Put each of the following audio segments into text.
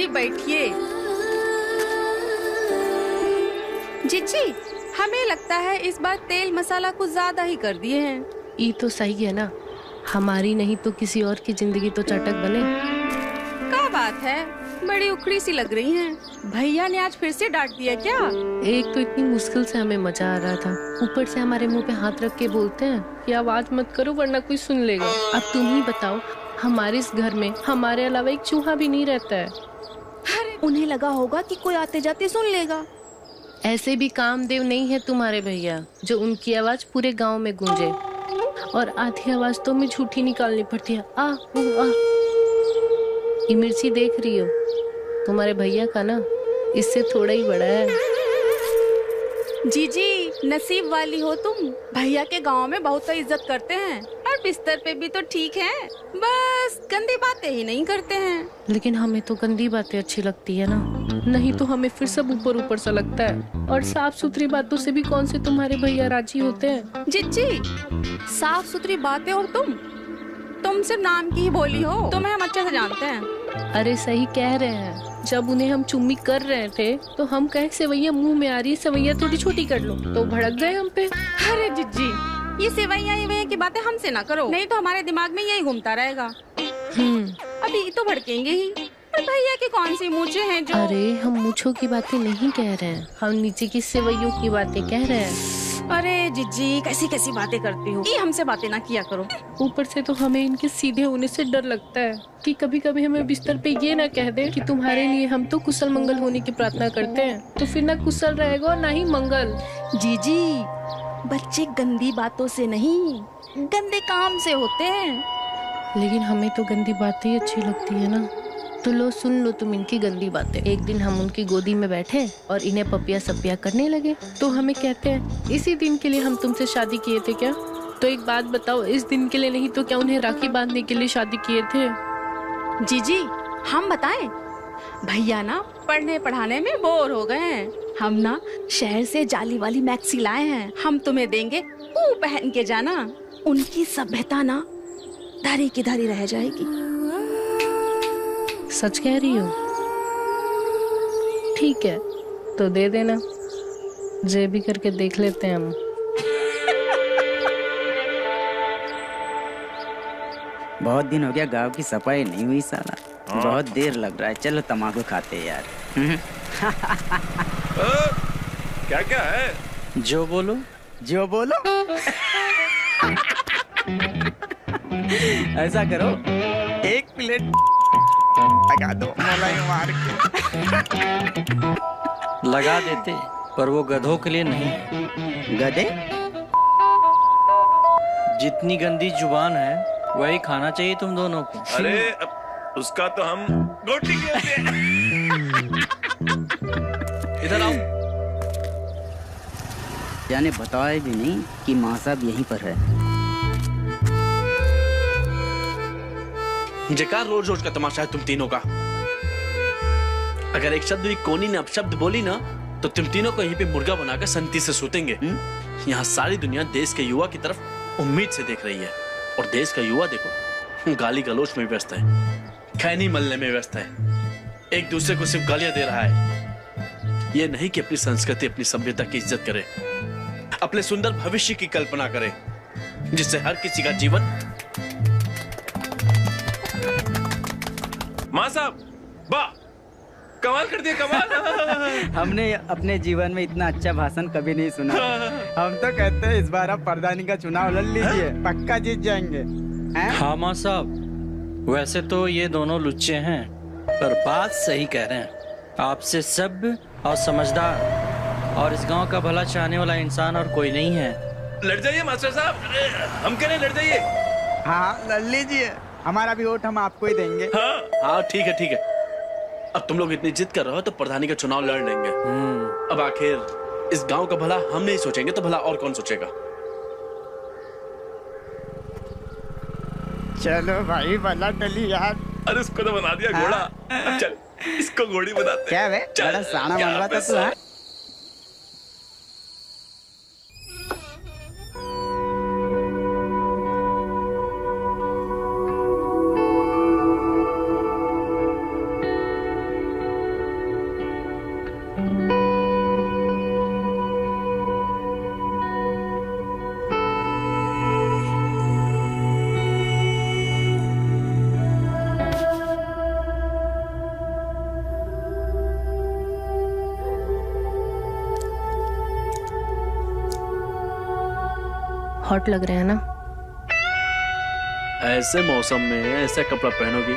बैठिए। जीजी, हमें लगता है इस बार तेल मसाला कुछ ज्यादा ही कर दिए हैं। ये तो सही है ना, हमारी नहीं तो किसी और की जिंदगी तो चटक बने। क्या बात है, बड़ी उखड़ी सी लग रही हैं। भैया ने आज फिर से डांट दिया क्या? एक तो इतनी मुश्किल से हमें मजा आ रहा था, ऊपर से हमारे मुंह पे हाथ रख के बोलते हैं कि आवाज मत करो वरना कोई सुन लेगा। अब तुम ही बताओ, हमारे इस घर में हमारे अलावा एक चूहा भी नहीं रहता है। अरे उन्हें लगा होगा कि कोई आते जाते सुन लेगा। ऐसे भी कामदेव नहीं है तुम्हारे भैया जो उनकी आवाज पूरे गांव में गूंजे, और आधी आवाज तो हमें झूठी निकालनी पड़ती है। आ ये मिर्ची देख रही हो, तुम्हारे भैया का ना इससे थोड़ा ही बड़ा है। जीजी, नसीब वाली हो तुम, भैया के गांव में बहुत इज्जत करते हैं और बिस्तर पे भी तो ठीक है, बस गंदी बातें ही नहीं करते हैं। लेकिन हमें तो गंदी बातें अच्छी लगती है ना, नहीं तो हमें फिर सब ऊपर ऊपर सा लगता है। और साफ सुथरी बातों से भी कौन से तुम्हारे भैया राजी होते हैं। जीजी, साफ सुथरी बातें और तुम सिर्फ नाम की ही बोली हो, तुम्हें हम अच्छे से जानते हैं। अरे सही कह रहे हैं, जब उन्हें हम चुम्मी कर रहे थे तो हम कहे सेवैया मुंह में आ रही है, सेवैया थोड़ी छोटी कर लो, तो भड़क गए हम पे। अरे जीजी, ये सेवैया की बातें हमसे ना करो, नहीं तो हमारे दिमाग में यही घूमता रहेगा। अभी तो भड़केंगे ही। पर भैया के कौन सी मूछें हैं जो। अरे हम मूछों की बातें नहीं कह रहे हैं, हम नीचे की सेवैयों की बातें कह रहे हैं। अरे जीजी, कैसी कैसी बातें करती हो, ये हमसे बातें ना किया करो। ऊपर से तो हमें इनके सीधे होने से डर लगता है कि कभी कभी हमें बिस्तर पे ये ना कह दे कि तुम्हारे लिए हम तो कुशल मंगल होने की प्रार्थना करते हैं, तो फिर ना कुशल रहेगा और ना ही मंगल। जीजी, बच्चे गंदी बातों से नहीं, गंदे काम से होते हैं। लेकिन हमें तो गंदी बातें ही अच्छी लगती है ना। तो लो सुन लो तुम इनकी गंदी बातें। एक दिन हम उनकी गोदी में बैठे और इन्हें पपिया सपिया करने लगे, तो हमें कहते हैं इसी दिन के लिए हम तुमसे शादी किए थे क्या? तो एक बात बताओ, इस दिन के लिए नहीं तो क्या उन्हें राखी बांधने के लिए शादी किए थे? जीजी, हम बताएं, भैया ना पढ़ने पढ़ाने में बोर हो गए हैं। हम ना शहर से जाली वाली मैक्सी लाए हैं, हम तुम्हें देंगे, वो पहन के जाना। उनकी सभ्यता ना धरी की धरी रह जाएगी। सच कह रही हो? ठीक है, तो दे देना, जे भी करके देख लेते हैं हम। बहुत दिन हो गया गांव की सफाई नहीं हुई साला। बहुत देर लग रहा है, चलो तम्बाकू खाते हैं यार। क्या क्या है? जो बोलो जो बोलो। ऐसा करो, एक प्लेट लगा दो, मलाई मार के। लगा देते, पर वो गधों के लिए नहीं। गधे? जितनी गंदी जुबान है वही खाना चाहिए तुम दोनों को। अरे उसका तो हम गोटी कहते हैं। इधर आओ। जाने बताए भी नहीं कि माँ साहब यहीं पर है। जेकार रोज रोज का तमाशा है तुम तीनों का। अगर एक शब्द भी कोनी ने अपशब्द बोली ना, तो तुम तीनों को यहीं पे मुर्गा बनाकर संती से सूतेंगे। यहाँ सारी दुनिया देश के युवा की तरफ उम्मीद से देख रही है, और देश का युवा देखो गाली गलोच में व्यस्त है, खैनी मलने में व्यस्त है, एक दूसरे को सिर्फ गालियां दे रहा है। ये नहीं कि अपनी संस्कृति अपनी सभ्यता की इज्जत करे, अपने सुंदर भविष्य की कल्पना करे, जिससे हर किसी का जीवन। मां साहब, वाह, कमाल कर दिया, कमाल। हमने अपने जीवन में इतना अच्छा भाषण कभी नहीं सुना। हम तो कहते हैं इस बार आप प्रधानी का चुनाव लड़ लीजिए, पक्का जीत जाएंगे। हाँ माँ साहब, वैसे तो ये दोनों लुच्चे हैं, पर बात सही कह रहे हैं। आपसे सभ्य और समझदार और इस गांव का भला चाहने वाला इंसान और कोई नहीं है। लड़ जाइए मास्टर साहब, हम कह रहे हैं लड़ जाइए। हाँ लड़ लीजिए, हमारा भी वोट हम आपको ही देंगे। हाँ ठीक है ठीक है। अब तुम लोग इतनी जिद कर रहे हो तो प्रधानी का चुनाव लड़ लेंगे। अब आखिर इस गांव का भला हम नहीं सोचेंगे तो भला और कौन सोचेगा? चलो भाई, भला टली यार। अरे उसको तो बना दिया घोड़ा, चल इसको घोड़ी बनाते। क्या वे, बड़ा साना बन रहा था तू। हॉट लग रहे हैं ना। ऐसे मौसम में ऐसा कपड़ा पहनोगी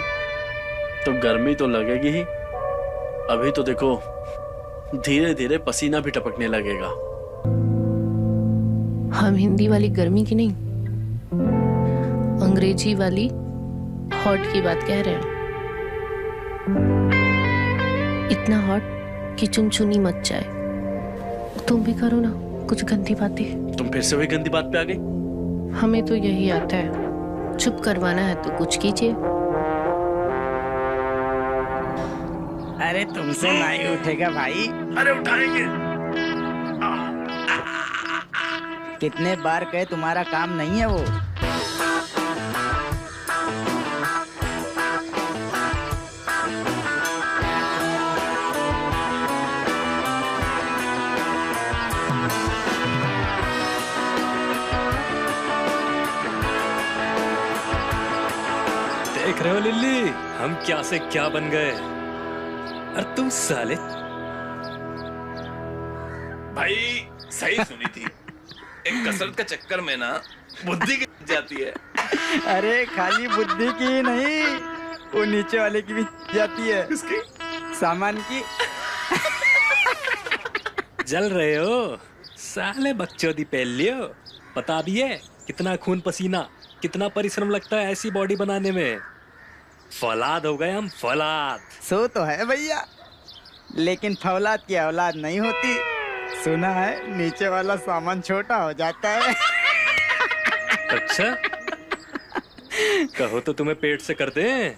तो गर्मी तो लगेगी ही। अभी तो देखो धीरे धीरे पसीना भी टपकने लगेगा। हम हिंदी वाली गर्मी की नहीं, अंग्रेजी वाली हॉट की बात कह रहे हैं। इतना हॉट कि चुनचुनी मच जाए। तुम भी करो ना कुछ गंदी बातें। तुम फिर से वही गंदी बात पे आ गई। हमें तो यही आता है, चुप करवाना है तो कुछ कीजिए। अरे तुमसे नहीं उठेगा भाई। अरे उठाएंगे। कितने बार कहे तुम्हारा काम नहीं है वो। देख रहे हो लिल्ली, हम क्या से क्या बन गए। और तुम साले भाई सही सुनी थी। एक कसरत का चक्कर में ना बुद्धि की जाती है। अरे खाली बुद्धि की ही नहीं, वो नीचे वाले की भी जाती है। किसकी? सामान की। जल रहे हो साले, बकचोदी पहन लियो। पता भी है कितना खून पसीना, कितना परिश्रम लगता है ऐसी बॉडी बनाने में। फौलाद हो गए हम, फौलाद। सो तो है भैया, लेकिन फौलाद की औलाद नहीं होती। सुना है नीचे वाला सामान छोटा हो जाता है। अच्छा कहो तो तुम्हें पेट से कर दें,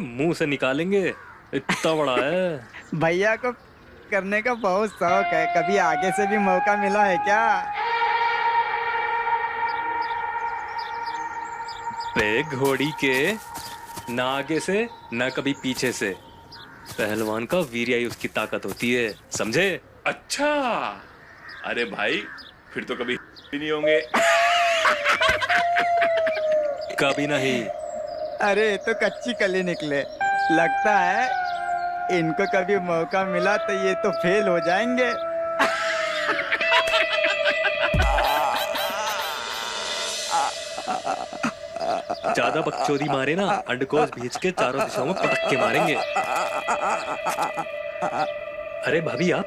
मुंह से निकालेंगे, इतना बड़ा है। भैया को करने का बहुत शौक है, कभी आगे से भी मौका मिला है क्या? बे घोड़ी के, ना आगे से ना कभी पीछे से। पहलवान का वीर्य ही उसकी ताकत होती है, समझे? अच्छा, अरे भाई फिर तो कभी भी नहीं होंगे। कभी नहीं। अरे तो कच्ची कली निकले। लगता है इनको कभी मौका मिला तो ये तो फेल हो जाएंगे। ज्यादा बकचोदी मारे ना, अंडकोश भींच के चारों दिशाओं में पटक के मारेंगे। अरे भाभी आप,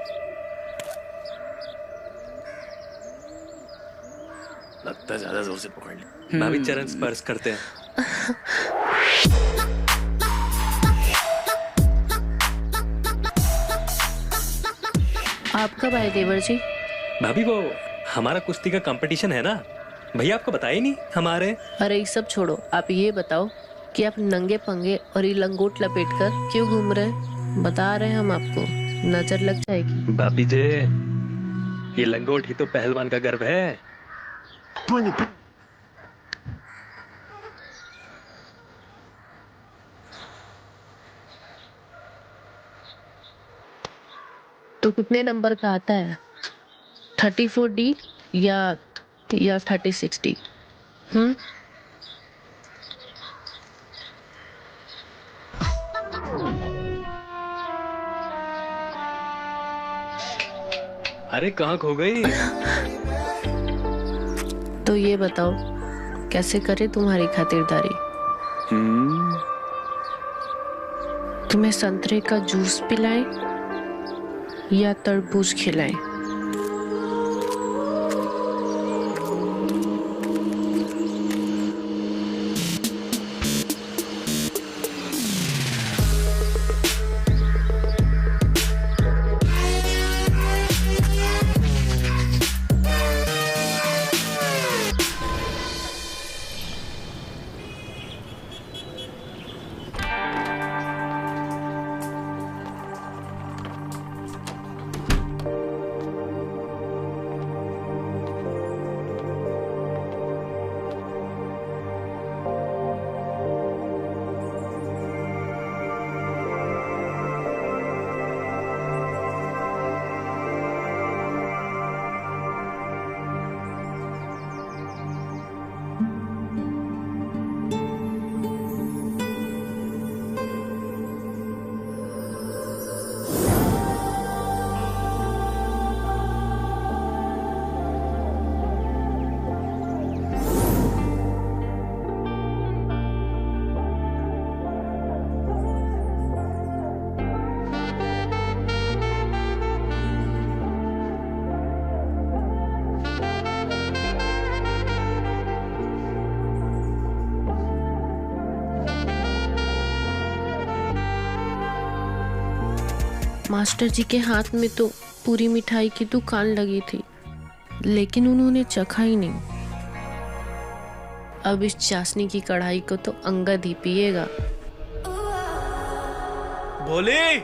लगता है ज्यादा जोर से पकड़ ले। भाभी चरण स्पर्श करते हैं। आप कब आए देवर जी? भाभी वो हमारा कुश्ती का कंपटीशन है ना, भैया आपको बताया नहीं हमारे। अरे ये सब छोड़ो, आप ये बताओ कि आप नंगे पंगे और ये लंगोट लपेट कर क्यों घूम रहे हैं? बता रहे हैं हम आपको, नजर लग जाएगी। भाभी जी, ये लंगोट ही तो पहलवान का गर्व है। तो कितने नंबर का आता है? 34D या 3060? अरे कहाँ खो गई? तो ये बताओ कैसे करे तुम्हारी खातिरदारी? तुम्हें संतरे का जूस पिलाएं या तरबूज खिलाएं? मास्टर जी के हाथ में तो पूरी मिठाई की दुकान लगी थी, लेकिन उन्होंने चखा ही नहीं। अब इस चाशनी की कढ़ाई को तो अंगद ही पिएगा। भोली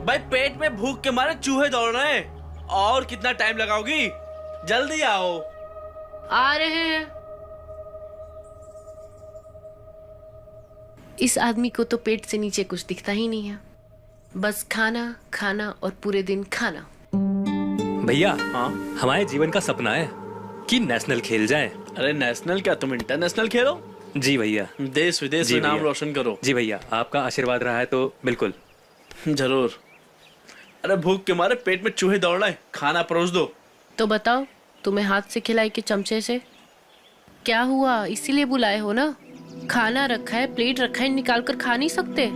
भाई, पेट में भूख के मारे चूहे दौड़ रहे हैं। और कितना टाइम लगाओगी? जल्दी आओ। आ रहे हैं। इस आदमी को तो पेट से नीचे कुछ दिखता ही नहीं है, बस खाना खाना और पूरे दिन खाना। भैया, हाँ हमारे जीवन का सपना है कि नेशनल खेल जाए। अरे नेशनल क्या, तुम इंटरनेशनल खेलो। जी भैया। देश विदेश में नाम रोशन करो। जी भैया, आपका आशीर्वाद रहा है तो बिल्कुल। जरूर। अरे भूख के मारे पेट में चूहे दौड़ रहे हैं, खाना परोस दो। तो बताओ, तुम्हें हाथ से खिलाई कि चमचे से? क्या हुआ, इसीलिए बुलाए हो ना? खाना रखा है, प्लेट रखा है, निकाल कर खा नहीं सकते?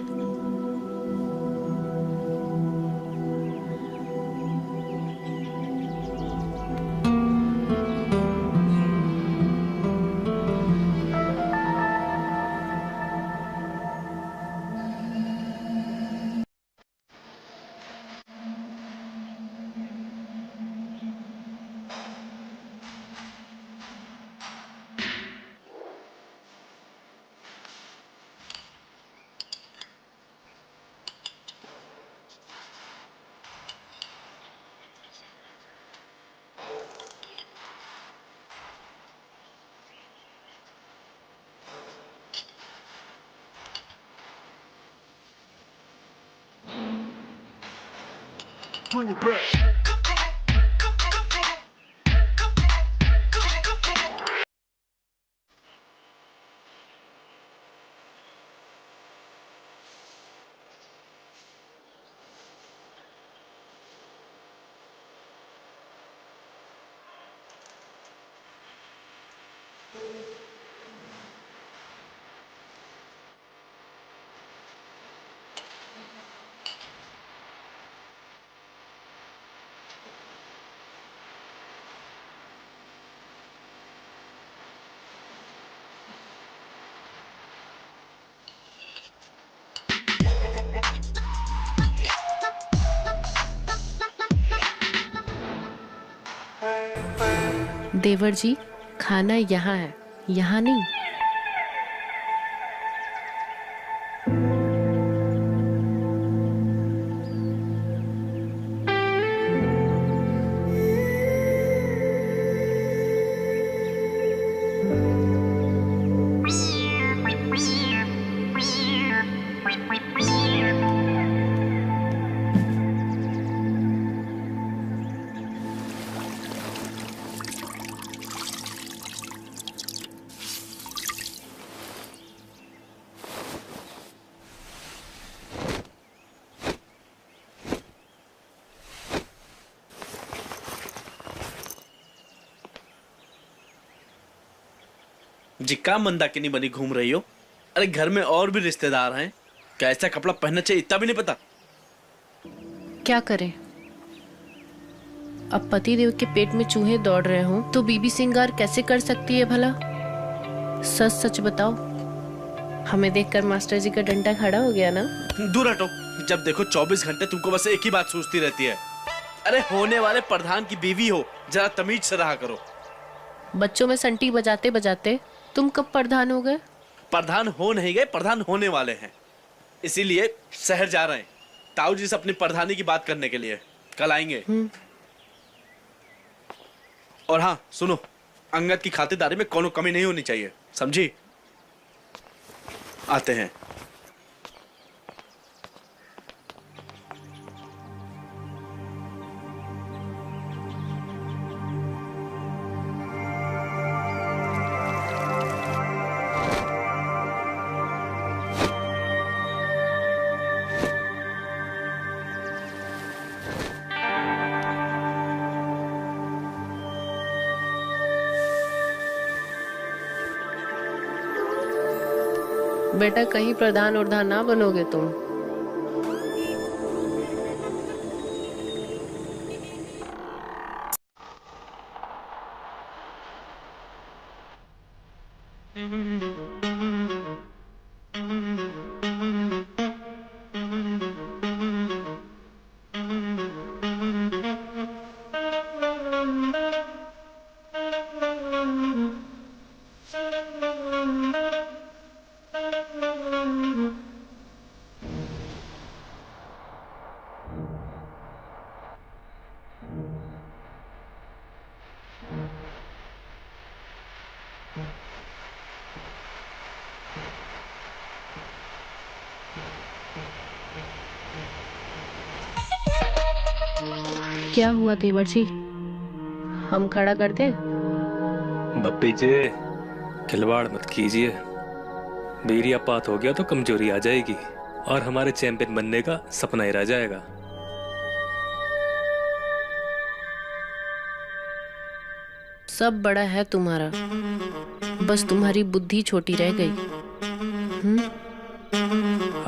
देवर जी, खाना यहाँ है, यहाँ नहीं। जिक्का मंदाकिनी बनी घूम रही हो? अरे घर में और भी रिश्तेदार हैं, कैसा कपड़ा पहनना चाहिए इतना भी नहीं पता? क्या करें, अब पति देव के पेट में चूहे दौड़ रहे हों तो बीबी सिंगार कैसे कर सकती है भला? सच सच बताओ, हमें देखकर मास्टर जी का डंडा खड़ा हो गया ना? दूर हटो। जब देखो 24 घंटे तुमको बस एक ही बात सोचती रहती है। अरे होने वाले प्रधान की बीवी हो, जरा तमीज से रहा करो। बच्चों में संटी बजाते बजाते तुम कब प्रधान हो गए? प्रधान हो नहीं गए, प्रधान होने वाले हैं। इसीलिए शहर जा रहे हैं ताऊ जी से अपनी प्रधानी की बात करने के लिए। कल आएंगे। और हाँ सुनो, अंगद की खातिरदारी में कोनो कमी नहीं होनी चाहिए, समझी? आते हैं। बेटा कहीं प्रधान उर्धान ना बनोगे तुम। क्या हुआ तेवर जी, हम खड़ा कर दे? बप्पी जी, खिलवाड़ मत कीजिए। वीर्यापात हो गया तो कमजोरी आ जाएगी और हमारे चैंपियन बनने का सपना ही रह जाएगा। सब बड़ा है तुम्हारा, बस तुम्हारी बुद्धि छोटी रह गई।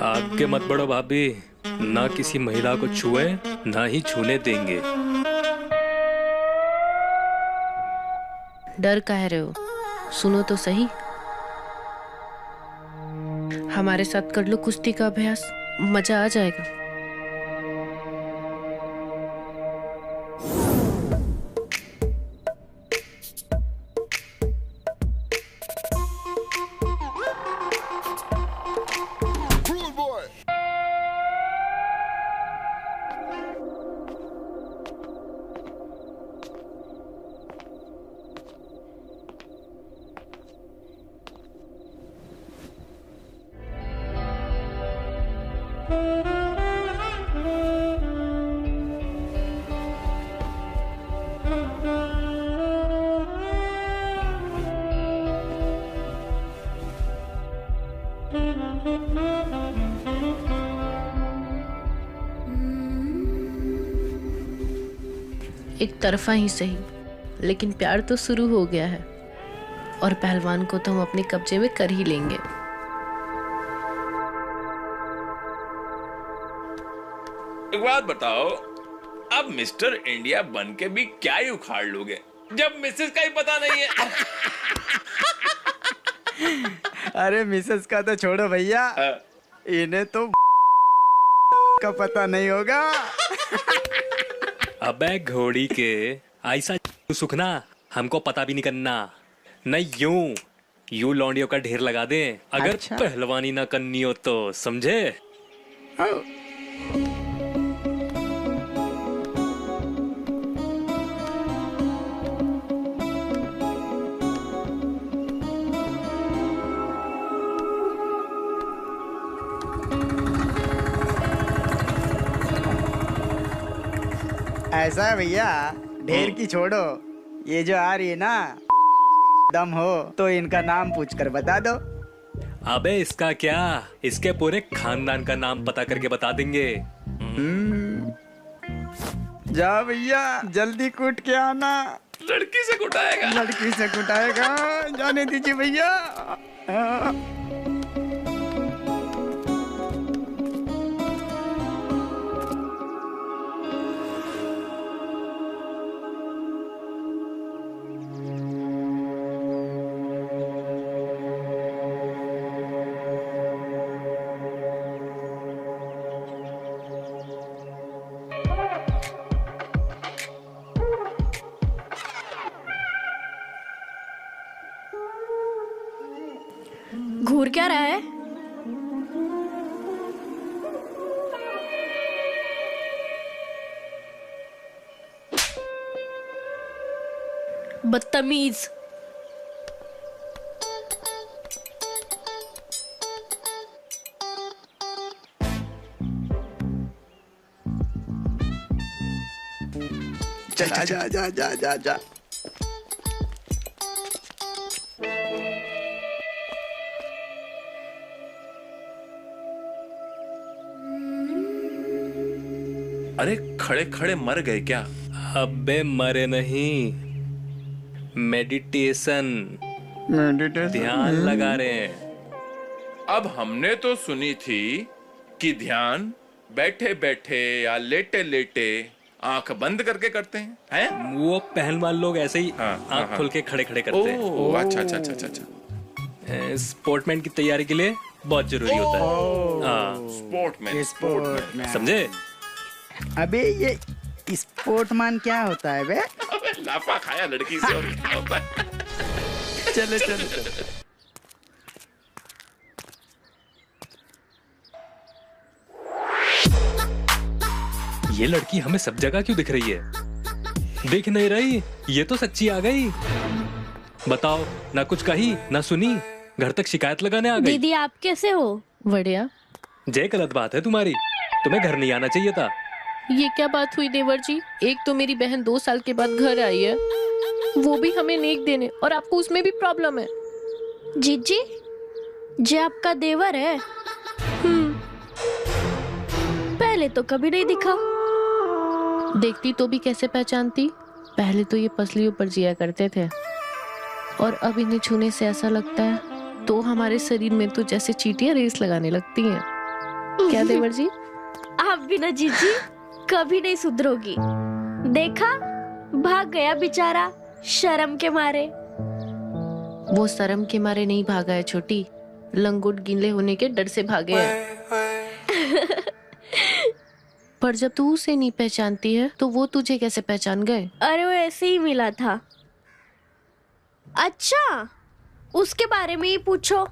आगे मत बढ़ो भाभी, ना किसी महिला को छुए ना ही छूने देंगे। डर काहे रहे हो? सुनो तो सही, हमारे साथ कर लो कुश्ती का अभ्यास, मजा आ जाएगा। एक तरफा ही सही, लेकिन प्यार तो शुरू हो गया है और पहलवान को तो हम अपने कब्जे में कर ही लेंगे। एक बात बताओ, अब मिस्टर इंडिया बन के भी क्या ही उखाड़ लोगे जब मिसेस का ही पता नहीं है? अरे मिसेस का तो छोड़ो भैया, इन्हें तो का पता नहीं होगा। अबे घोड़ी के, ऐसा सुखना हमको पता भी नहीं करना, नहीं यूं लौंडियों का ढेर लगा दे अगर अच्छा। पहलवानी ना करनी हो तो, समझे? ऐसा है भैया, ढेर की छोड़ो, ये जो आ रही है ना, दम हो तो इनका नाम पूछ कर बता दो। अबे इसका क्या, इसके पूरे खानदान का नाम पता करके बता देंगे। जाओ भैया, जल्दी कूट के आना। लड़की से कुटाएगा? लड़की से कुटाएगा, जाने दीजिए भैया। घूर क्या रहा है? बदतमीज। चला जा जा जा जा जा। अरे खड़े खड़े मर गए क्या? अबे मरे नहीं, मेडिटेशन ध्यान लगा रहे हैं। अब हमने तो सुनी थी कि ध्यान बैठे बैठे या लेटे लेटे आंख बंद करके करते हैं, वो पहलवान लोग ऐसे ही हाँ, आंख हाँ, खोल के खड़े खड़े करते हैं। ओह अच्छा अच्छा अच्छा अच्छा अच्छा। स्पोर्टमैन की तैयारी के लिए बहुत जरूरी होता है। हाँ, स्पोर्टमैन समझे? अबे ये स्पोर्टमैन क्या होता है बे? लाफा खाया लड़की से और क्या होता है? चलो चलो चलो। ये लड़की हमें सब जगह क्यों दिख रही है? दिख नहीं रही, ये तो सच्ची आ गई। बताओ, ना कुछ कही ना सुनी, घर तक शिकायत लगाने आ गई। दीदी आप कैसे हो? बढ़िया। जय, गलत बात है तुम्हारी, तुम्हें घर नहीं आना चाहिए था। ये क्या बात हुई देवर जी? एक तो मेरी बहन 2 साल के बाद घर आई है, वो भी हमें नेक देने, और आपको उसमें भी प्रॉब्लम है। जीजी, जे आपका देवर है? पहले तो कभी नहीं दिखा। देखती तो भी कैसे पहचानती? पहले तो ये पसलियों पर जिया करते थे, और अब इन्हें छूने से ऐसा लगता है तो हमारे शरीर में तो जैसे चींटियां रेस लगाने लगती हैं। क्या देवर जी? आप भी ना जीजी कभी नहीं सुधरोगी। देखा, भाग गया बेचारा शर्म के मारे। वो शर्म के मारे नहीं भागा है छोटी, लंगोट गीले होने के डर से भागे हैं। पर जब तू उसे नहीं पहचानती है तो वो तुझे कैसे पहचान गए? अरे वो ऐसे ही मिला था। अच्छा, उसके बारे में ही पूछो।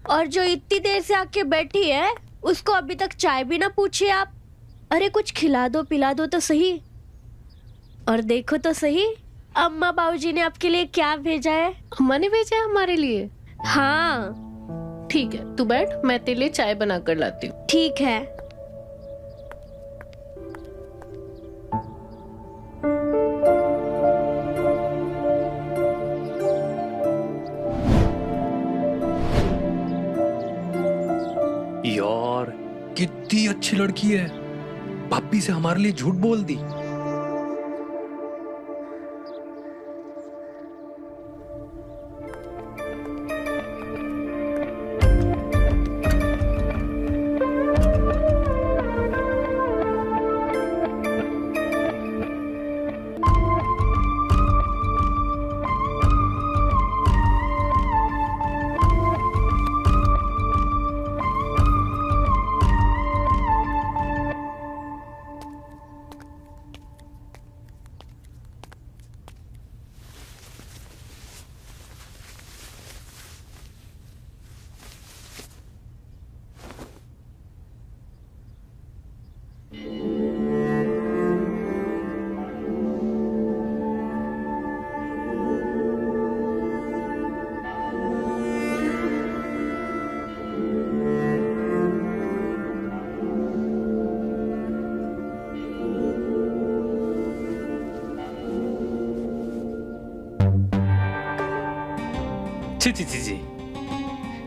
और जो इतनी देर से आके बैठी है उसको अभी तक चाय भी ना पूछे आप। अरे कुछ खिला दो पिला दो तो सही। और देखो तो सही, अम्मा बाबूजी ने आपके लिए क्या भेजा है। अम्मा ने भेजा है हमारे लिए? हाँ। ठीक है, तू बैठ, मैं तेरे लिए चाय बना कर लाती हूँ। ठीक है। यार कितनी अच्छी लड़की है, भाभी से हमारे लिए झूठ बोल दी। छी छी छी छी,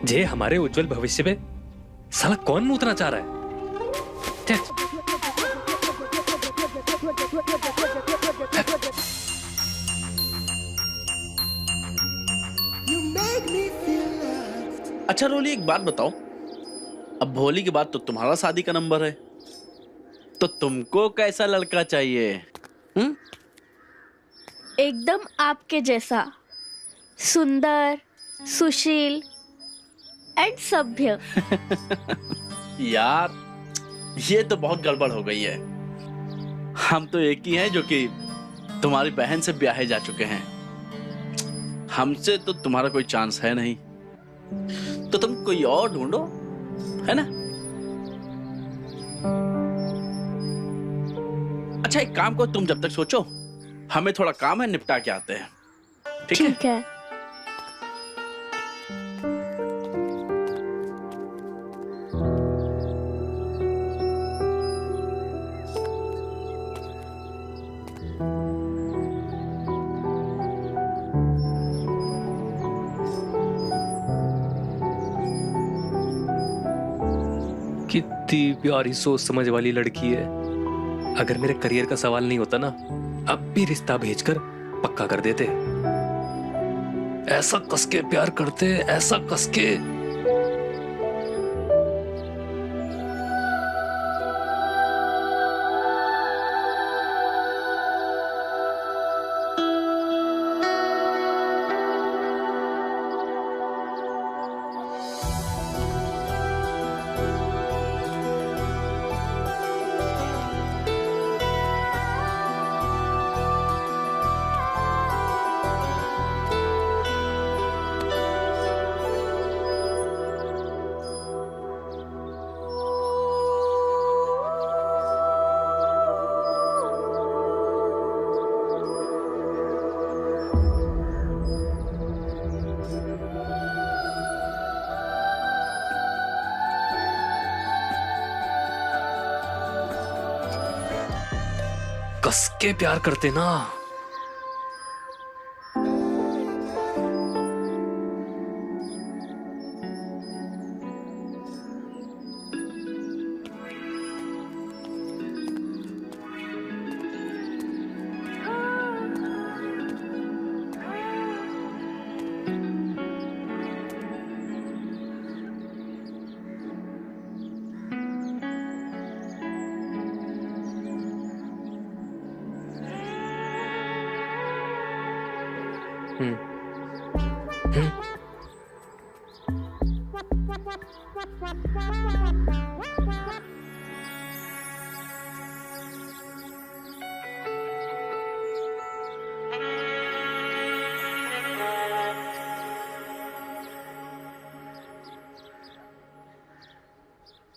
जे हमारे उज्जवल भविष्य पे साला कौन मूतना चाह रहा है? ಛೆ! अच्छा रोली, एक बात बताओ, अब भोली के बाद तो तुम्हारा शादी का नंबर है, तो तुमको कैसा लड़का चाहिए? एकदम आपके जैसा, सुंदर, सुशील एंड सभ्य। यार ये तो बहुत गड़बड़ हो गई है। हम तो एक ही हैं जो कि तुम्हारी बहन से ब्याहे जा चुके हैं। हमसे तो तुम्हारा कोई चांस है नहीं, तो तुम कोई और ढूंढो, है ना? अच्छा एक काम करो, तुम जब तक सोचो, हमें थोड़ा काम है, निपटा के आते हैं। ठीक है। कितनी प्यारी सोच समझ वाली लड़की है। अगर मेरे करियर का सवाल नहीं होता ना, अब भी रिश्ता भेजकर पक्का कर देते। ऐसा कसके प्यार करते, ऐसा कसके। कस के प्यार करते ना।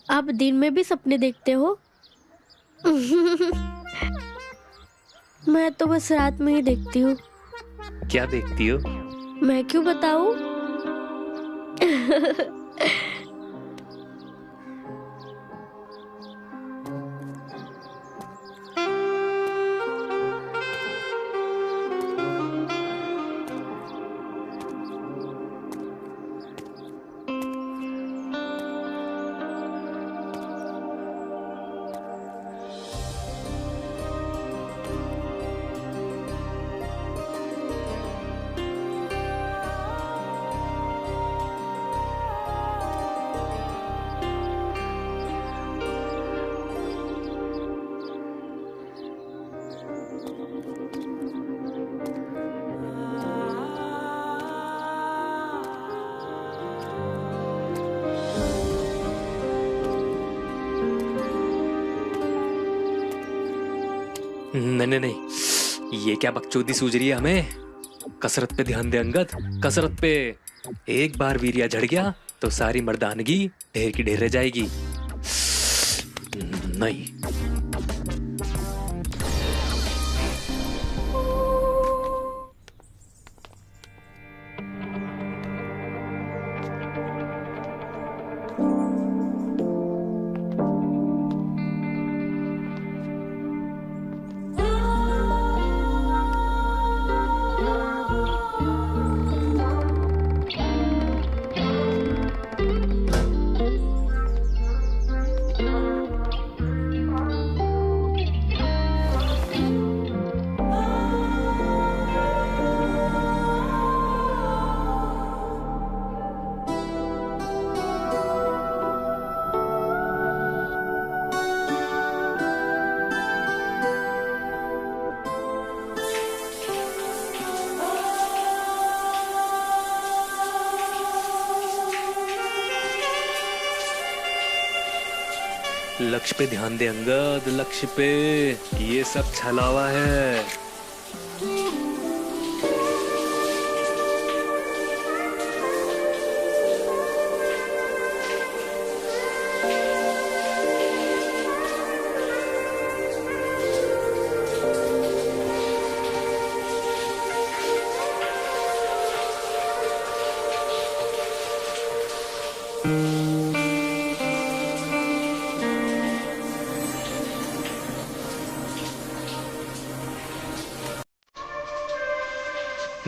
आप दिन में भी सपने देखते हो? मैं तो बस रात में ही देखती हूँ। क्या देखती हो? मैं क्यों बताऊं? नहीं नहीं, ये क्या बकचोदी सूझ रही है हमें। कसरत पे ध्यान दे अंगद, कसरत पे। एक बार वीर्या झड़ गया तो सारी मर्दानगी ढेर की ढेर रह जाएगी। नहीं। लक्ष्य पे ध्यान दे अंगद, लक्ष्य पे। ये सब छलावा है।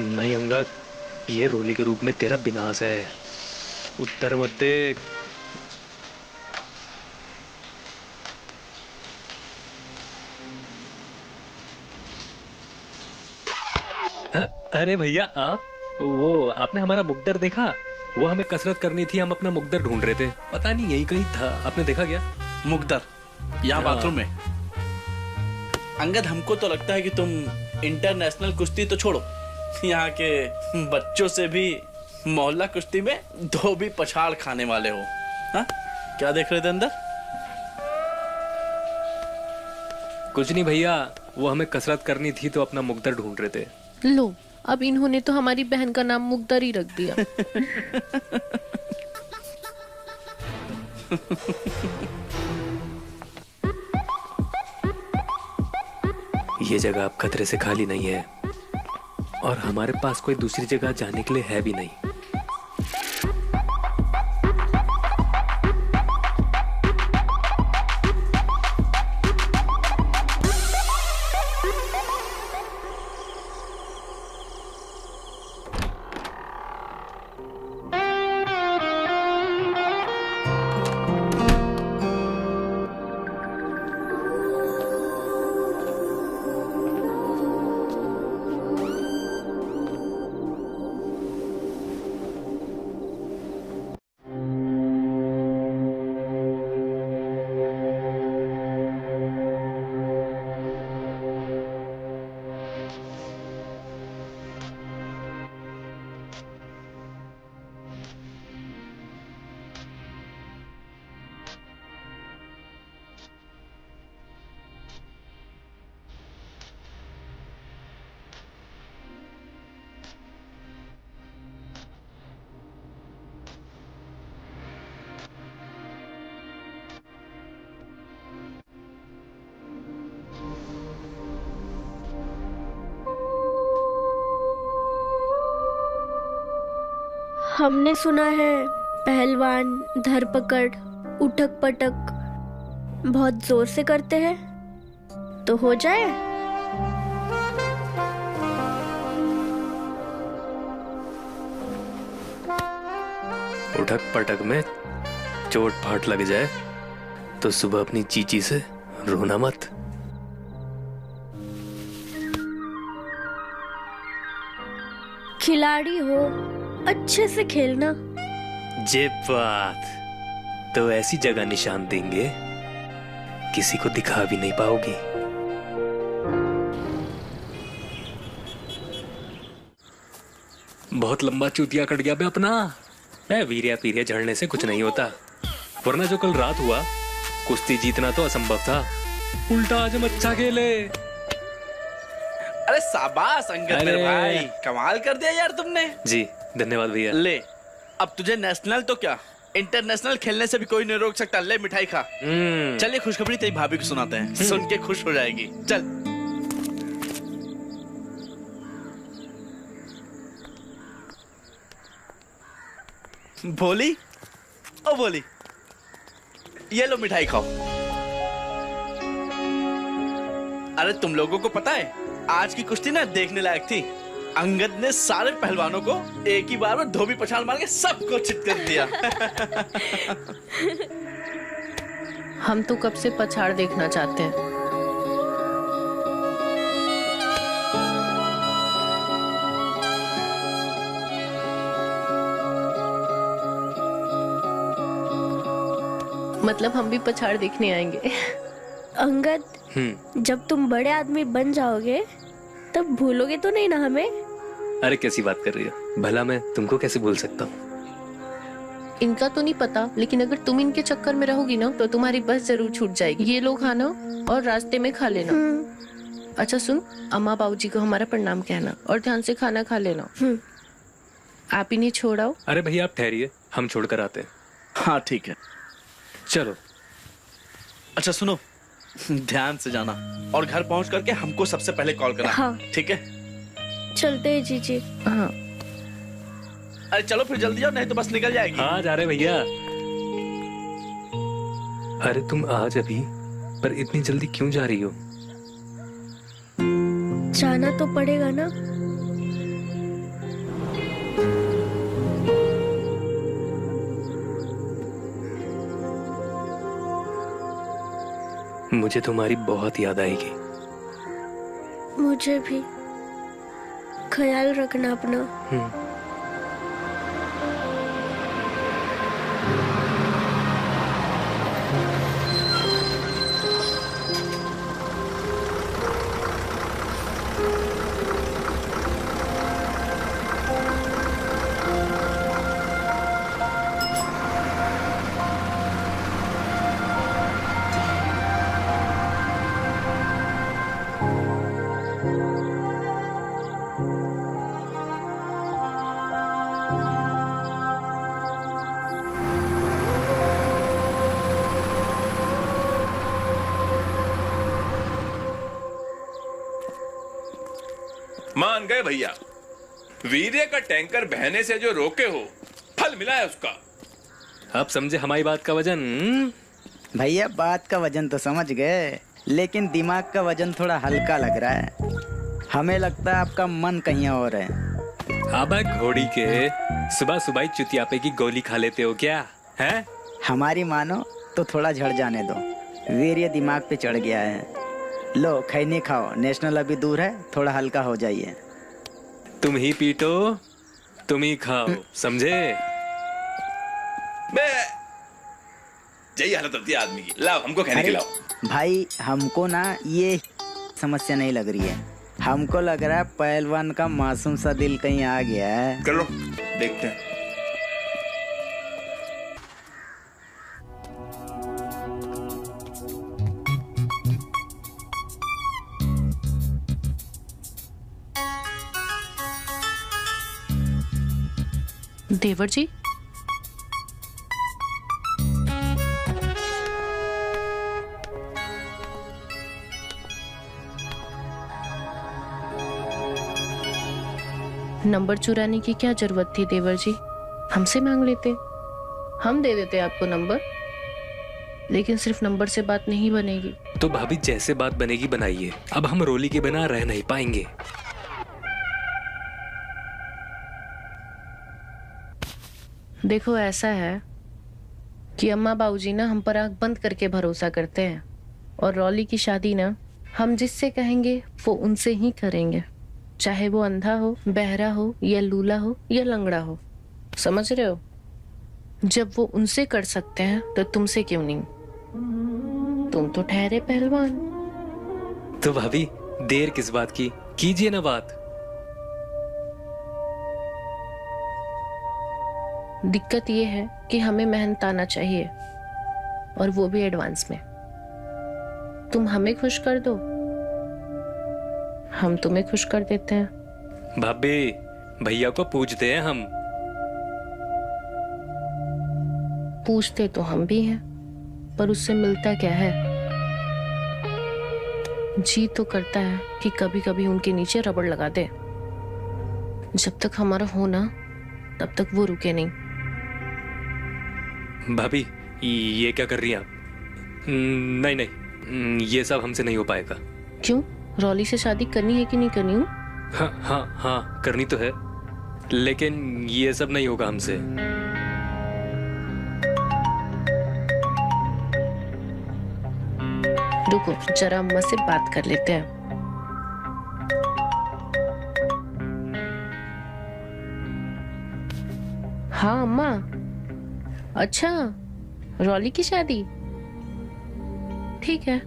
नहीं अंगद, ये रोली के रूप में तेरा विनाश है। उत्तर मत देख। अरे भैया आप, वो आपने हमारा मुकद्दर देखा? वो हमें कसरत करनी थी, हम अपना मुकद्दर ढूंढ रहे थे। पता नहीं यही कहीं था, आपने देखा क्या? मुकद्दर यहाँ बाथरूम में। अंगद, हमको तो लगता है कि तुम इंटरनेशनल कुश्ती तो छोड़ो, यहाँ के बच्चों से भी मोहल्ला कुश्ती में धोबी पछाड़ खाने वाले हो। हाँ, क्या देख रहे थे अंदर? कुछ नहीं भैया, वो हमें कसरत करनी थी तो अपना मुकद्दर ढूंढ रहे थे। लो, अब इन्होंने तो हमारी बहन का नाम मुकद्दर ही रख दिया। ये जगह अब खतरे से खाली नहीं है और हमारे पास कोई दूसरी जगह जाने के लिए है भी नहीं। हमने सुना है पहलवान धरपकड़ उठक पटक बहुत जोर से करते हैं, तो हो जाए। उठक पटक में चोट फाट लग जाए तो सुबह अपनी चीची से रोना मत। खिलाड़ी हो, अच्छे से खेलना। जे बात, तो ऐसी जगह निशान देंगे किसी को दिखा भी नहीं पाओगी। बहुत लंबा चूतिया कट गया बे अपना। वीरिया पीरिया झड़ने से कुछ नहीं होता, वरना जो कल रात हुआ कुश्ती जीतना तो असंभव था, उल्टा आज हम अच्छा खेले। अरे शाबाश अंगद मेरे भाई, कमाल कर दिया यार तुमने। जी धन्यवाद भैया। ले अब तुझे नेशनल तो क्या इंटरनेशनल खेलने से भी कोई नहीं रोक सकता। ले मिठाई खा। चलिए खुशखबरी तेरी भाभी को सुनाते हैं, सुन के खुश हो जाएगी। चल। भोली, ओ भोली, ये लो मिठाई खाओ। अरे तुम लोगों को पता है आज की कुश्ती ना देखने लायक थी। अंगद ने सारे पहलवानों को एक ही बार में धोबी पछाड़ मार के सबको चित कर दिया। हम तो कब से पछाड़ देखना चाहते हैं। मतलब हम भी पछाड़ देखने आएंगे। अंगद, जब तुम बड़े आदमी बन जाओगे तब भूलोगे तो नहीं ना हमें? अरे कैसी बात कर रही हो, भला मैं तुमको कैसे भूल सकता हूँ। इनका तो नहीं पता, लेकिन अगर तुम इनके चक्कर में रहोगी ना तो तुम्हारी बस जरूर छूट जाएगी। ये लो खाना और रास्ते में खा लेना। अच्छा सुन, अम्मा बाबूजी को हमारा प्रणाम कहना और ध्यान से खाना खा लेना। आप इन्हें छोड़ाओ। अरे भैया आप ठहरिए, हम छोड़ कर आते हैं। हाँ ठीक है, चलो। अच्छा सुनो, ध्यान से जाना और घर पहुंच करके हमको सबसे पहले कॉल करना। हाँ। ठीक है, चलते हैं जीजी। हाँ। अरे चलो फिर जल्दी जाओ, नहीं तो बस निकल जाएगी। हाँ जा रहे भैया। अरे तुम आज अभी पर इतनी जल्दी क्यों जा रही हो? जाना तो पड़ेगा ना। मुझे तुम्हारी बहुत याद आएगी। मुझे भी। ख्याल रखना अपना। मान गए भैया, वीर्य का टैंकर बहने से जो रोके हो फल मिला है उसका। अब समझे हमारी बात का वजन। भैया बात का वजन तो समझ गए, लेकिन दिमाग का वजन थोड़ा हल्का लग रहा है। हमें लगता है आपका मन कहीं और है। अब घोड़ी के सुबह सुबह चुतियापे की गोली खा लेते हो क्या है? हमारी मानो तो थोड़ा झड़ जाने दो, वीर्य दिमाग पे चढ़ गया है। लो खैनी खाओ, नेशनल अभी दूर है, थोड़ा हल्का हो जाइए। तुम ही पीटो, तुम ही खाओ, समझे? यही हालत होती है आदमी की। लाओ हमको खैनी खिलाओ। भाई हमको ना ये समस्या नहीं लग रही है, हमको लग रहा है पहलवान का मासूम सा दिल कहीं आ गया है। कर लो, देखते हैं। देवर जी, नंबर चुराने की क्या जरूरत थी देवर जी? हमसे मांग लेते, हम दे देते आपको नंबर। लेकिन सिर्फ नंबर से बात नहीं बनेगी। तो भाभी जैसे बात बनेगी बनाइए, अब हम रोली के बिना रह नहीं पाएंगे। देखो ऐसा है कि अम्मा बाबूजी ना हम पर आंख बंद करके भरोसा करते हैं, और रॉली की शादी ना हम जिससे कहेंगे वो उनसे ही करेंगे, चाहे वो अंधा हो, बहरा हो, या लूला हो, या लंगड़ा हो। समझ रहे हो? जब वो उनसे कर सकते हैं तो तुमसे क्यों नहीं? तुम तो ठहरे पहलवान। तो भाभी देर किस बात की, कीजिए ना बात। दिक्कत ये है कि हमें मेहनत आना चाहिए, और वो भी एडवांस में। तुम हमें खुश कर दो, हम तुम्हें खुश कर देते हैं। भाभी भैया को पूछते हैं हम। पूछते तो हम भी हैं, पर उससे मिलता क्या है? जी तो करता है कि कभी कभी उनके नीचे रबड़ लगा दे। जब तक हमारा हो ना, तब तक वो रुके नहीं। भाभी ये क्या कर रही हैं आप? नहीं नहीं, ये सब हमसे नहीं हो पाएगा। क्यों? रॉली से शादी करनी है कि नहीं करनी? हूँ हाँ हाँ हाँ, करनी तो है, लेकिन ये सब नहीं होगा हमसे। रुको जरा अम्मा से बात कर लेते हैं। हाँ अम्मा। अच्छा, रॉली की शादी? ठीक है।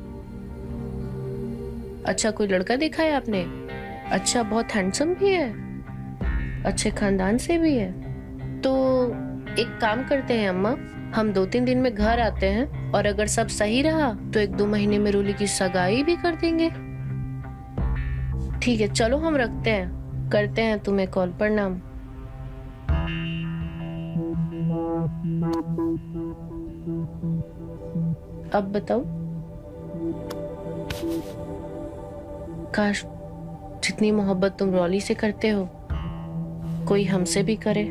अच्छा, कोई लड़का देखा है आपने? अच्छा, बहुत हैंडसम भी है, अच्छे खानदान से भी है। तो एक काम करते हैं अम्मा, हम 2-3 दिन में घर आते हैं, और अगर सब सही रहा तो 1-2 महीने में रोली की सगाई भी कर देंगे। ठीक है, चलो हम रखते हैं, करते हैं तुम्हें कॉल। प्रणाम। अब बताओ, काश जितनी मोहब्बत तुम रॉली से करते हो कोई हमसे भी करे।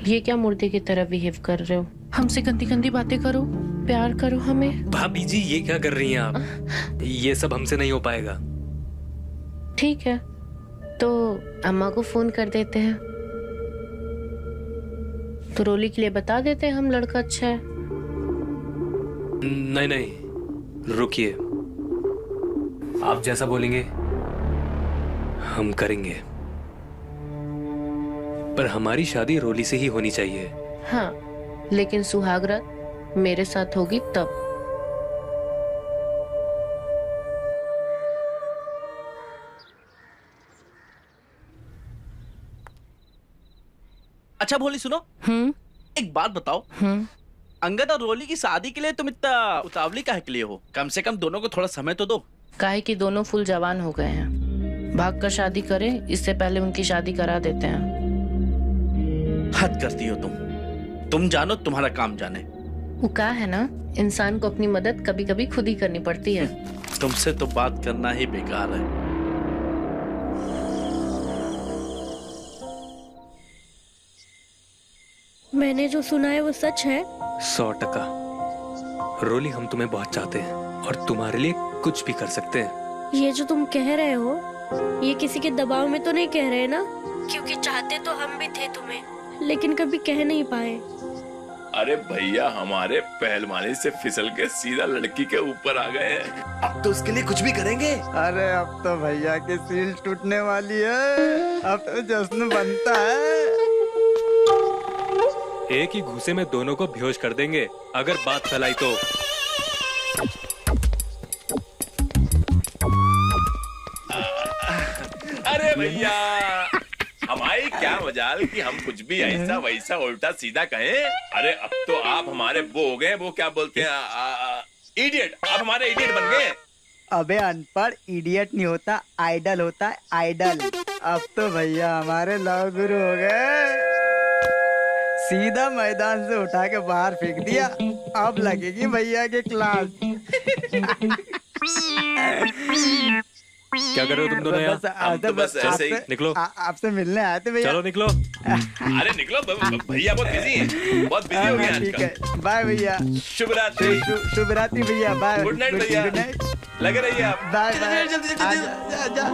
ये क्या मुर्दे की तरह बिहेव कर रहे हो? हमसे गंदी गंदी बातें करो, प्यार करो हमें। भाभी जी ये क्या कर रही हैं आप? ये सब हमसे नहीं हो पाएगा। ठीक है, तो अम्मा को फोन कर देते हैं, तो रोली के लिए बता देते हैं हम लड़का अच्छा है। नहीं नहीं, रुकिए, आप जैसा बोलेंगे हम करेंगे, पर हमारी शादी रोली से ही होनी चाहिए। हाँ, लेकिन सुहागरात मेरे साथ होगी तब। अच्छा भोली सुनो, एक बात बताओ, अंगद और रोली की शादी के लिए तुम इतना उतावली काहे के लिए हो? कम से कम दोनों को थोड़ा समय तो दो। काहे कि दोनों फुल जवान हो गए हैं, भाग कर शादी करें इससे पहले उनकी शादी करा देते हैं। हद करती हो तुम जानो तुम्हारा काम जाने। वो क्या है ना, इंसान को अपनी मदद कभी कभी खुद ही करनी पड़ती है। तुमसे तो बात करना ही बेकार है। मैंने जो सुना है वो सच है? 100%। रोली, हम तुम्हें बहुत चाहते हैं और तुम्हारे लिए कुछ भी कर सकते हैं। ये जो तुम कह रहे हो, ये किसी के दबाव में तो नहीं कह रहे ना? क्योंकि चाहते तो हम भी थे तुम्हें, लेकिन कभी कह नहीं पाए। अरे भैया हमारे पहलवानी से फिसल के सीधा लड़की के ऊपर आ गए हैं। अब तो उसके लिए कुछ भी करेंगे। अरे अब तो भैया की सील टूटने वाली है, अब तो जश्न बनता है। एक ही घूसे में दोनों को बेहोश कर देंगे अगर बात फैलाई तो। अरे भैया हमारी क्या मजाल कि हम कुछ भी ऐसा वैसा उल्टा सीधा कहें। अरे अब तो आप हमारे वो हो गए, वो क्या बोलते हैं, इडियट। आप हमारे इडियट बन गए। अबे अनपढ़, इडियट नहीं होता, आइडल होता है, आइडल। अब तो भैया हमारे लव गुरु हो गए, सीधा मैदान से उठा के बाहर फेंक दिया। अब लगेगी भैया के क्लास। क्या कर रहे हो तुम दोनों यहाँ? हम तो बस ऐसे ही निकलो। आपसे मिलने आए थे भैया। चलो निकलो। अरे निकलो, भैया बहुत बिजी हैं, बहुत बिजी हो गए ठीक आजकल। है, बाय भैया। शुभ रात्रि। शुभ रात्रि भैया, बाय। गुड नाइट भैया। गुड नाइट, लगे रहिए आप। Bye bye. जल्दी जल्दी जल्दी। आजा।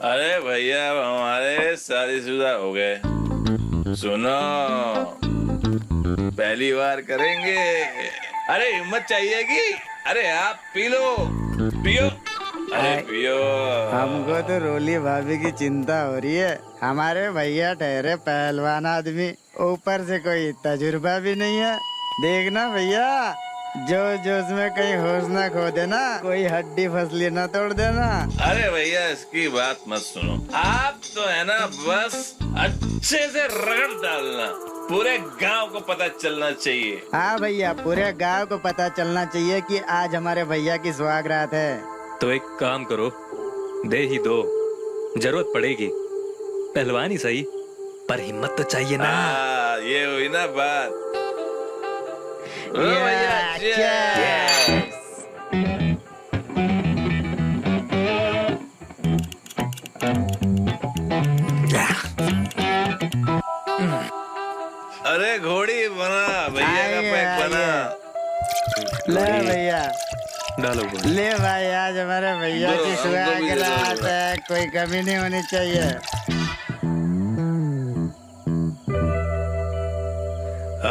अरे भैया अब हमारे शादीशुदा हो गए। सुनो, पहली बार करेंगे। अरे हिम्मत चाहिएगी। अरे आप पी लो, पियो। अरे पियो। हमको तो रोली भाभी की चिंता हो रही है। हमारे भैया ठहरे पहलवान आदमी, ऊपर से कोई तजुर्बा भी नहीं है। देखना भैया, जोश में कहीं होश ना खो देना, कोई हड्डी फसली ना तोड़ देना। अरे भैया इसकी बात मत सुनो, आप तो है ना बस अच्छे से रगड़ डालना, पूरे गांव को पता चलना चाहिए। हाँ भैया, पूरे गांव को पता चलना चाहिए कि आज हमारे भैया की सुहागरात है। तो एक काम करो, दे ही दो, जरूरत पड़ेगी। पहलवान ही सही, पर हिम्मत तो चाहिए ना। ये हुई ना बात। अरे घोड़ी बना, भैया का पैक बना। ले भैया, डालो घोड़ी। ले भाई, आज हमारे भैया की सुहागरात है, कोई कमी नहीं होनी चाहिए।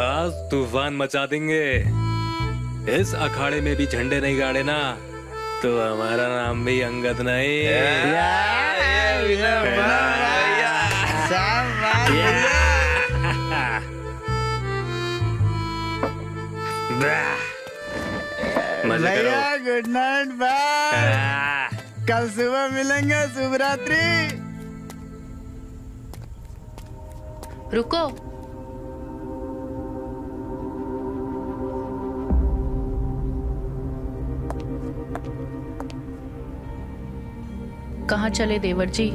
आज तूफान मचा देंगे। इस अखाड़े में भी झंडे नहीं गाड़े ना, तो हमारा नाम भी अंगद नहीं। भैया गुड नाइट, बाय। कल सुबह मिलेंगे, शुभ रात्रि। रुको, कहाँ चले देवर जी?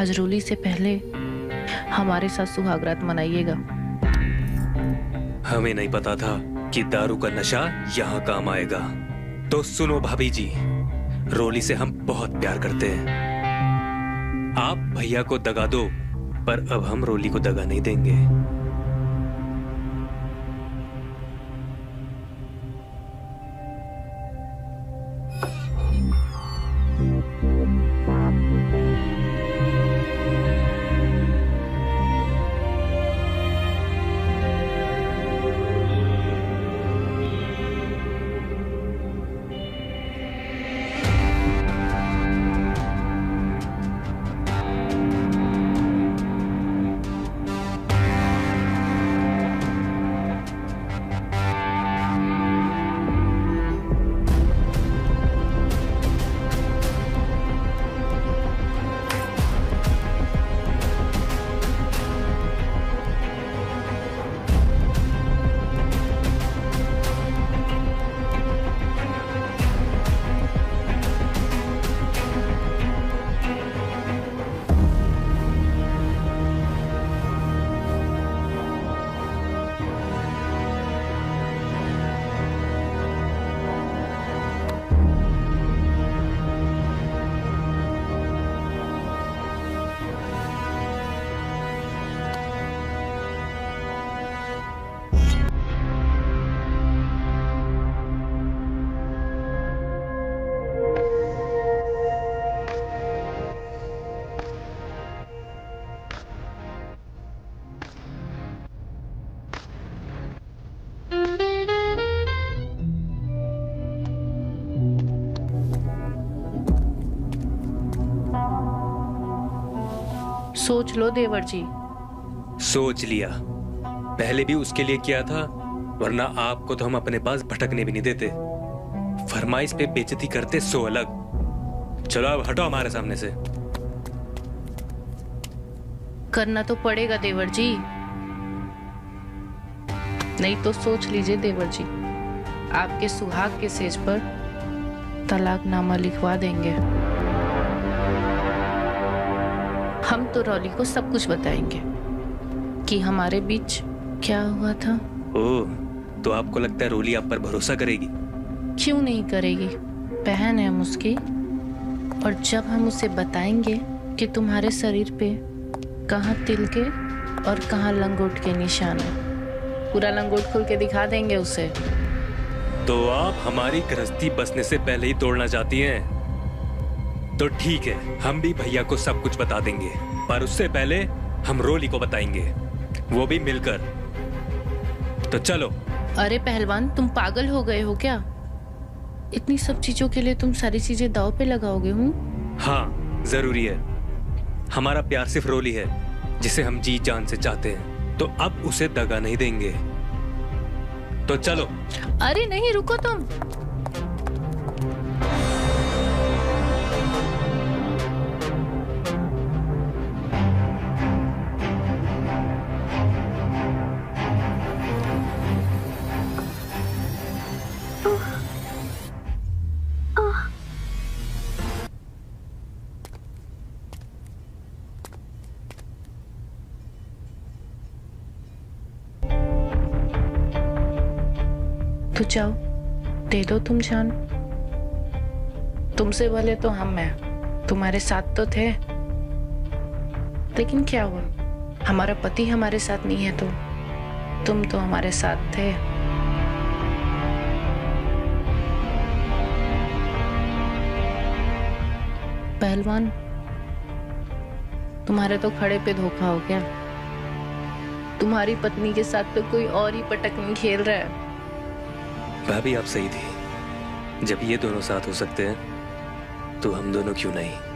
आज रोली से पहले हमारे साथ सुहागरात मनाइएगा। हमें नहीं पता था कि दारू का नशा यहाँ काम आएगा। तो सुनो भाभी जी, रोली से हम बहुत प्यार करते हैं। आप भैया को दगा दो, पर अब हम रोली को दगा नहीं देंगे। सोच लो देवर जी। सोच लिया, पहले भी उसके लिए किया था, वरना आपको तो हम अपने पास भटकने भी नहीं देते। फरमाइश पे बेइज्जती करते सो अलग। चलो अब हटो हमारे सामने से। करना तो पड़ेगा देवर जी, नहीं तो सोच लीजिए देवर जी, आपके सुहाग के सेज पर तलाकनामा लिखवा देंगे। हम तो रॉली को सब कुछ बताएंगे कि हमारे बीच क्या हुआ था। ओह, तो आपको लगता है रोली आप पर भरोसा करेगी? क्यों नहीं करेगी, बहन है हम उसकी। और जब हम उसे बताएंगे कि तुम्हारे शरीर पे कहाँ तिल के और कहाँ लंगोट के निशान है, पूरा लंगोट खोल के दिखा देंगे उसे। तो आप हमारी गृहस्थी बसने से पहले ही तोड़ना चाहती हैं? तो ठीक है, हम भी भैया को सब कुछ बता देंगे, पर उससे पहले हम रोली को बताएंगे, वो भी मिलकर। तो चलो। अरे पहलवान, तुम पागल हो गए हो क्या? इतनी सब चीजों के लिए तुम सारी चीजें दांव पे लगाओगे? हाँ, जरूरी है। हमारा प्यार सिर्फ रोली है, जिसे हम जी जान से चाहते हैं, तो अब उसे दगा नहीं देंगे। तो चलो। अरे नहीं, रुको तुम। तो जाओ, दे दो तुम जान। तुमसे भले तो हम हैं, तुम्हारे साथ तो थे, लेकिन क्या हुआ, हमारा पति हमारे साथ नहीं है तो तुम तो हमारे साथ थे। पहलवान, तुम्हारे तो खड़े पे धोखा हो गया। तुम्हारी पत्नी के साथ तो कोई और ही पटकनी खेल रहा है। भाभी आप सही थी, जब ये दोनों साथ हो सकते हैं तो हम दोनों क्यों नहीं।